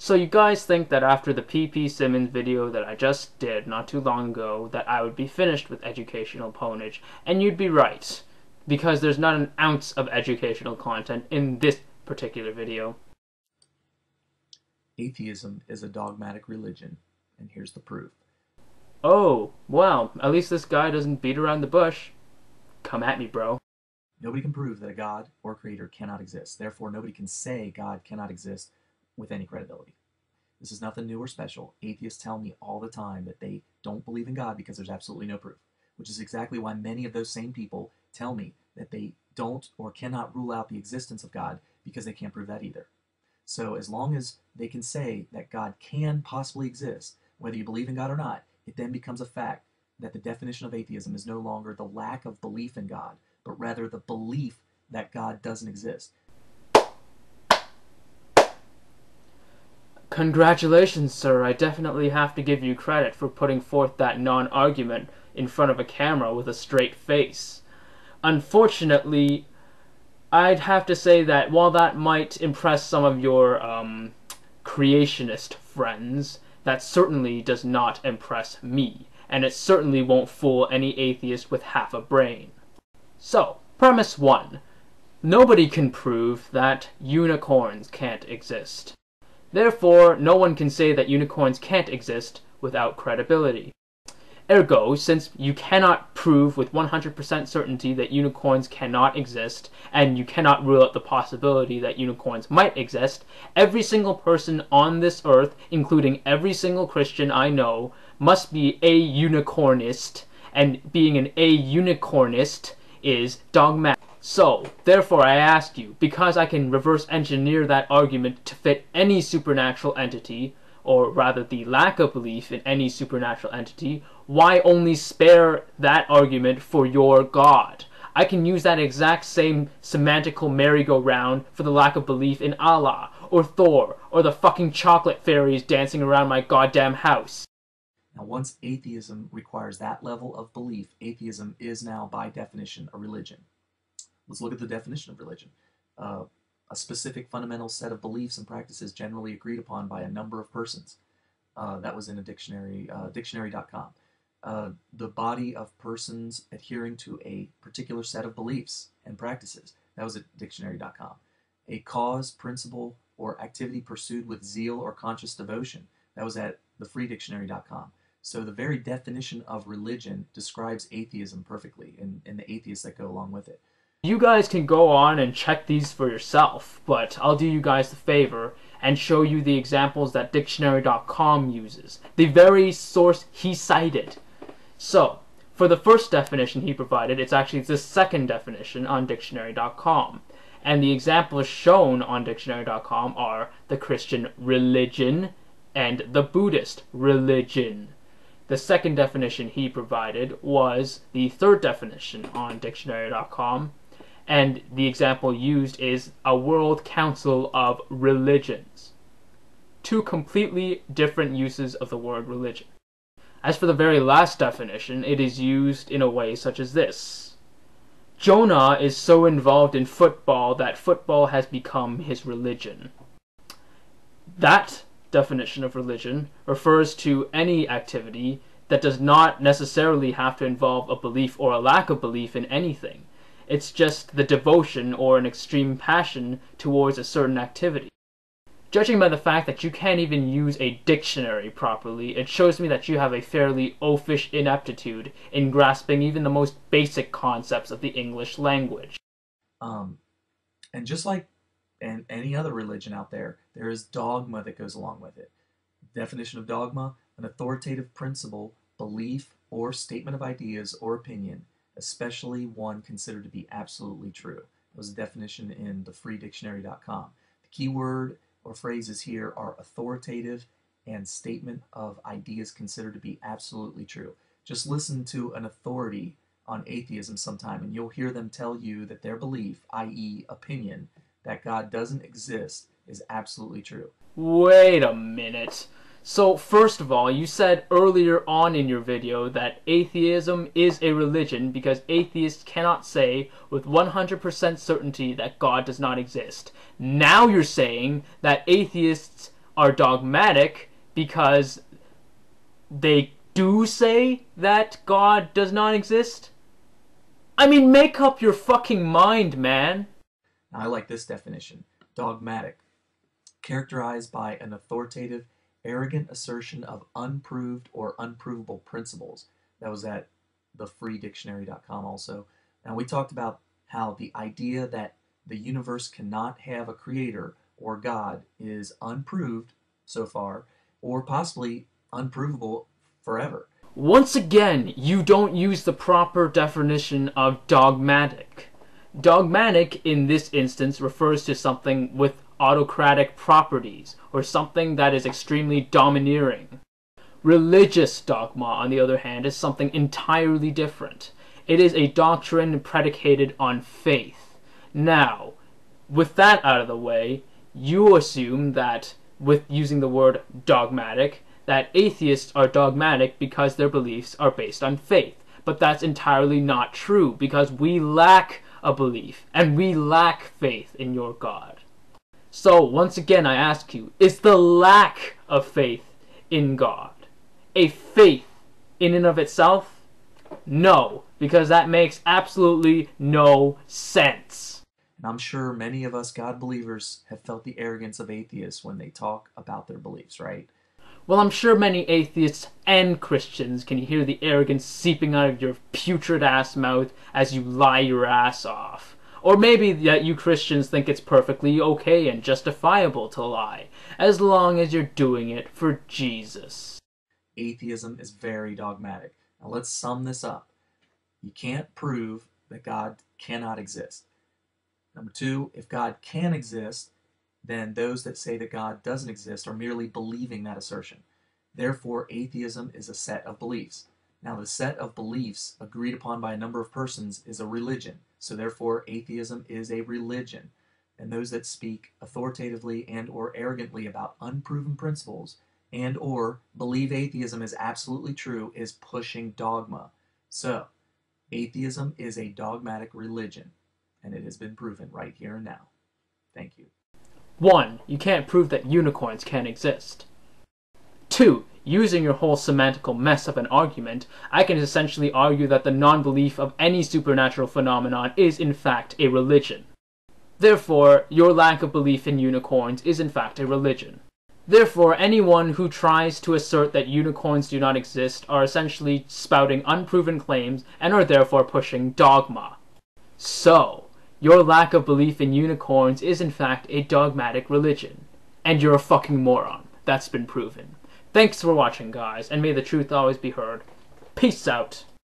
So you guys think that after the P.P. Simmons video that I just did not too long ago that I would be finished with educational ponage, and you'd be right, because there's not an ounce of educational content in this particular video. Atheism is a dogmatic religion, and here's the proof. Oh, well, at least this guy doesn't beat around the bush. Come at me, bro. Nobody can prove that a God or creator cannot exist. Therefore, nobody can say God cannot exist with any credibility. This is nothing new or special. Atheists tell me all the time that they don't believe in God because there's absolutely no proof, which is exactly why many of those same people tell me that they don't or cannot rule out the existence of God because they can't prove that either. So as long as they can say that God can possibly exist, whether you believe in God or not, it then becomes a fact that the definition of atheism is no longer the lack of belief in God, but rather the belief that God doesn't exist. Congratulations, sir. I definitely have to give you credit for putting forth that non-argument in front of a camera with a straight face. Unfortunately, I'd have to say that while that might impress some of your creationist friends, that certainly does not impress me, and it certainly won't fool any atheist with half a brain. So, premise 1. Nobody can prove that unicorns can't exist. Therefore, no one can say that unicorns can't exist without credibility. Ergo, since you cannot prove with 100% certainty that unicorns cannot exist, and you cannot rule out the possibility that unicorns might exist, every single person on this earth, including every single Christian I know, must be a unicornist, and being an a-unicornist is dogmatic. So, therefore I ask you, because I can reverse engineer that argument to fit any supernatural entity, or rather the lack of belief in any supernatural entity, why only spare that argument for your God? I can use that exact same semantical merry-go-round for the lack of belief in Allah, or Thor, or the fucking chocolate fairies dancing around my goddamn house. Now, once atheism requires that level of belief, atheism is now, by definition, a religion. Let's look at the definition of religion. A specific fundamental set of beliefs and practices generally agreed upon by a number of persons. That was in a dictionary, dictionary.com. The body of persons adhering to a particular set of beliefs and practices. That was at dictionary.com. A cause, principle, or activity pursued with zeal or conscious devotion. That was at thefreedictionary.com. So the very definition of religion describes atheism perfectly, and the atheists that go along with it. You guys can go on and check these for yourself, but I'll do you guys the favor and show you the examples that dictionary.com uses, the very source he cited. So, for the first definition he provided, it's actually the second definition on dictionary.com. And the examples shown on dictionary.com are the Christian religion and the Buddhist religion. The second definition he provided was the third definition on dictionary.com, and the example used is a World Council of Religions. Two completely different uses of the word religion. As for the very last definition, it is used in a way such as this. Jonah is so involved in football that football has become his religion. That definition of religion refers to any activity that does not necessarily have to involve a belief or a lack of belief in anything. It's just the devotion or an extreme passion towards a certain activity. Judging by the fact that you can't even use a dictionary properly, it shows me that you have a fairly oafish ineptitude in grasping even the most basic concepts of the English language. And just like in any other religion out there, there is dogma that goes along with it. Definition of dogma: an authoritative principle, belief, or statement of ideas or opinion, especially one considered to be absolutely true. That was a definition in thefreedictionary.com. The key word or phrases here are authoritative and statement of ideas considered to be absolutely true. Just listen to an authority on atheism sometime and you'll hear them tell you that their belief, i.e. opinion, that God doesn't exist is absolutely true. Wait a minute. So first of all, you said earlier on in your video that atheism is a religion because atheists cannot say with 100% certainty that God does not exist. Now you're saying that atheists are dogmatic because they do say that God does not exist? I mean, make up your fucking mind, man. Now, I like this definition. Dogmatic. Characterized by an authoritative, arrogant assertion of unproved or unprovable principles. That was at thefreedictionary.com also. Now, we talked about how the idea that the universe cannot have a creator or God is unproved so far, or possibly unprovable forever. Once again, you don't use the proper definition of dogmatic. Dogmatic, in this instance, refers to something with autocratic properties, or something that is extremely domineering. Religious dogma, on the other hand, is something entirely different. It is a doctrine predicated on faith. Now, with that out of the way, you assume that, with using the word dogmatic, that atheists are dogmatic because their beliefs are based on faith. But that's entirely not true, because we lack a belief, and we lack faith in your God. So, once again, I ask you, is the lack of faith in God a faith in and of itself? No, because that makes absolutely no sense. And I'm sure many of us God believers have felt the arrogance of atheists when they talk about their beliefs, right? Well, I'm sure many atheists and Christians can hear the arrogance seeping out of your putrid-ass mouth as you lie your ass off. Or maybe that you Christians think it's perfectly okay and justifiable to lie, as long as you're doing it for Jesus. Atheism is very dogmatic. Now let's sum this up. You can't prove that God cannot exist. Number two, if God can exist, then those that say that God doesn't exist are merely believing that assertion. Therefore, atheism is a set of beliefs. Now, the set of beliefs agreed upon by a number of persons is a religion. So therefore, atheism is a religion. And those that speak authoritatively and or arrogantly about unproven principles and or believe atheism is absolutely true is pushing dogma. So, atheism is a dogmatic religion, and it has been proven right here and now. Thank you. 1. You can't prove that unicorns can exist. 2. Using your whole semantical mess of an argument, I can essentially argue that the non-belief of any supernatural phenomenon is in fact a religion. Therefore, your lack of belief in unicorns is in fact a religion. Therefore, anyone who tries to assert that unicorns do not exist are essentially spouting unproven claims and are therefore pushing dogma. So, your lack of belief in unicorns is in fact a dogmatic religion. And you're a fucking moron. That's been proven. Thanks for watching, guys, and may the truth always be heard. Peace out.